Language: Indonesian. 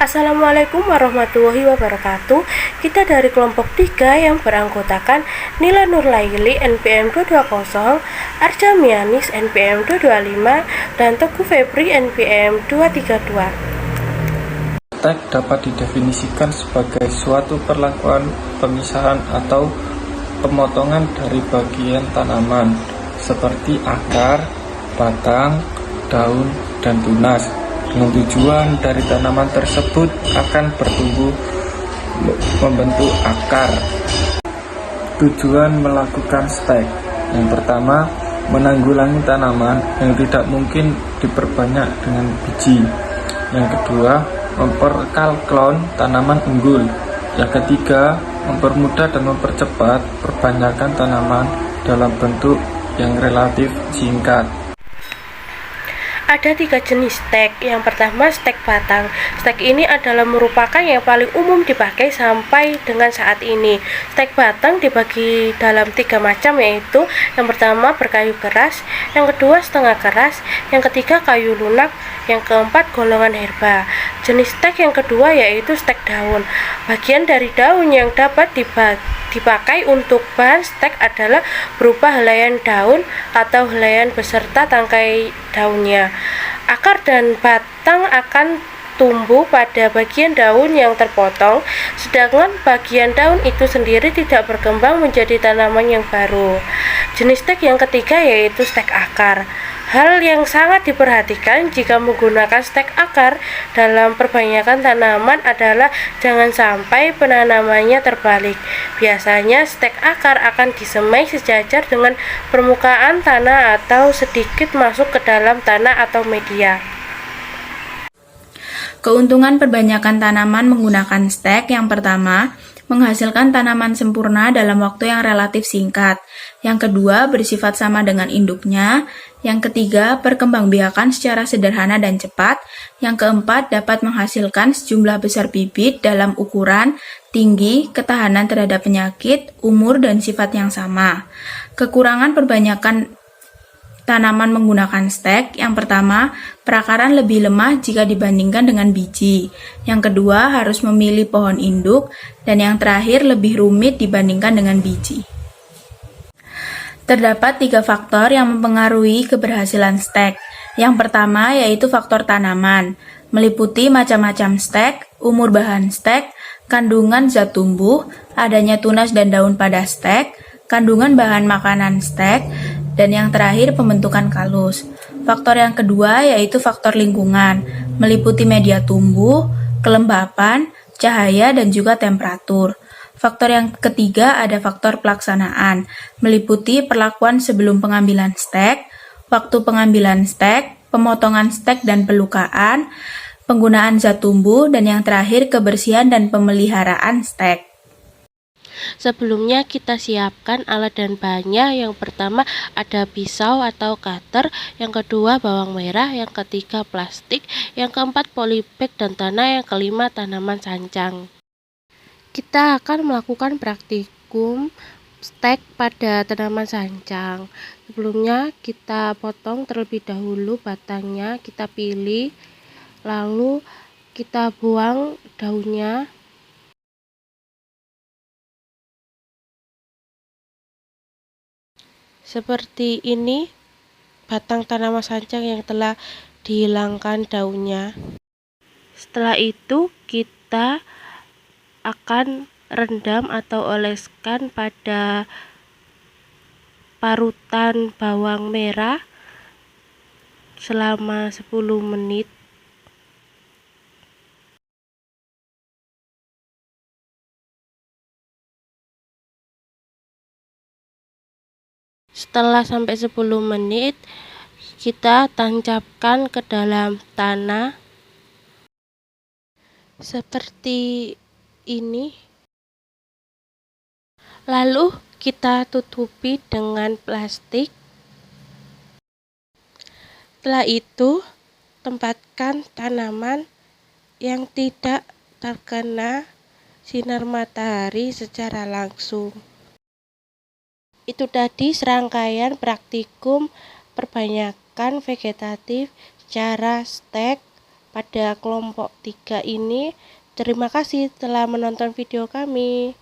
Assalamualaikum warahmatullahi wabarakatuh. Kita dari kelompok 3 yang beranggotakan Nila Nurlaili NPM 220, Arja Mianis NPM 225, dan Teguh Febri NPM 232. Stek dapat didefinisikan sebagai suatu perlakuan pemisahan atau pemotongan dari bagian tanaman seperti akar, batang, daun, dan tunas dengan tujuan dari tanaman tersebut akan bertumbuh membentuk akar. Tujuan melakukan stek yang pertama, menanggulangi tanaman yang tidak mungkin diperbanyak dengan biji. Yang kedua, memperkal klon tanaman unggul. Yang ketiga, mempermudah dan mempercepat perbanyakan tanaman dalam bentuk yang relatif singkat. Ada 3 jenis stek. Yang pertama, stek batang. Stek ini adalah merupakan yang paling umum dipakai sampai dengan saat ini. Stek batang dibagi dalam 3 macam, yaitu yang pertama berkayu keras, yang kedua setengah keras, yang ketiga kayu lunak, yang keempat golongan herba. Jenis stek yang kedua yaitu stek daun. Bagian dari daun yang dapat dipakai untuk bahan stek adalah berupa helaian daun atau helaian beserta tangkai daunnya. Akar dan batang akan tumbuh pada bagian daun yang terpotong, sedangkan bagian daun itu sendiri tidak berkembang menjadi tanaman yang baru. Jenis stek yang ketiga yaitu stek akar. Hal yang sangat diperhatikan jika menggunakan stek akar dalam perbanyakan tanaman adalah jangan sampai penanamannya terbalik. Biasanya stek akar akan disemai sejajar dengan permukaan tanah atau sedikit masuk ke dalam tanah atau media. Keuntungan perbanyakan tanaman menggunakan stek yang pertama, menghasilkan tanaman sempurna dalam waktu yang relatif singkat. Yang kedua, bersifat sama dengan induknya. Yang ketiga, perkembangbiakan secara sederhana dan cepat. Yang keempat, dapat menghasilkan sejumlah besar bibit dalam ukuran, tinggi, ketahanan terhadap penyakit, umur, dan sifat yang sama. Kekurangan perbanyakan tanaman menggunakan stek, yang pertama, perakaran lebih lemah jika dibandingkan dengan biji. Yang kedua, harus memilih pohon induk. Dan yang terakhir, lebih rumit dibandingkan dengan biji. Terdapat 3 faktor yang mempengaruhi keberhasilan stek. Yang pertama yaitu faktor tanaman, meliputi macam-macam stek, umur bahan stek, kandungan zat tumbuh, adanya tunas dan daun pada stek, kandungan bahan makanan stek, dan yang terakhir pembentukan kalus. Faktor yang kedua yaitu faktor lingkungan, meliputi media tumbuh, kelembapan, cahaya, dan juga temperatur. Faktor yang ketiga ada faktor pelaksanaan, meliputi perlakuan sebelum pengambilan stek, waktu pengambilan stek, pemotongan stek dan pelukaan, penggunaan zat tumbuh, dan yang terakhir kebersihan dan pemeliharaan stek. Sebelumnya kita siapkan alat dan bahannya. Yang pertama ada pisau atau cutter, yang kedua bawang merah, yang ketiga plastik, yang keempat polybag dan tanah, yang kelima tanaman sancang. Kita akan melakukan praktikum stek pada tanaman sancang. Sebelumnya kita potong terlebih dahulu batangnya, kita pilih, lalu kita buang daunnya. Seperti ini batang tanaman sancang yang telah dihilangkan daunnya. Setelah itu kita akan rendam atau oleskan pada parutan bawang merah selama 10 menit. Setelah sampai 10 menit, kita tancapkan ke dalam tanah seperti ini. Lalu kita tutupi dengan plastik. Setelah itu, tempatkan tanaman yang tidak terkena sinar matahari secara langsung. Itu tadi serangkaian praktikum perbanyakan vegetatif secara stek pada kelompok 3 ini. Terima kasih telah menonton video kami.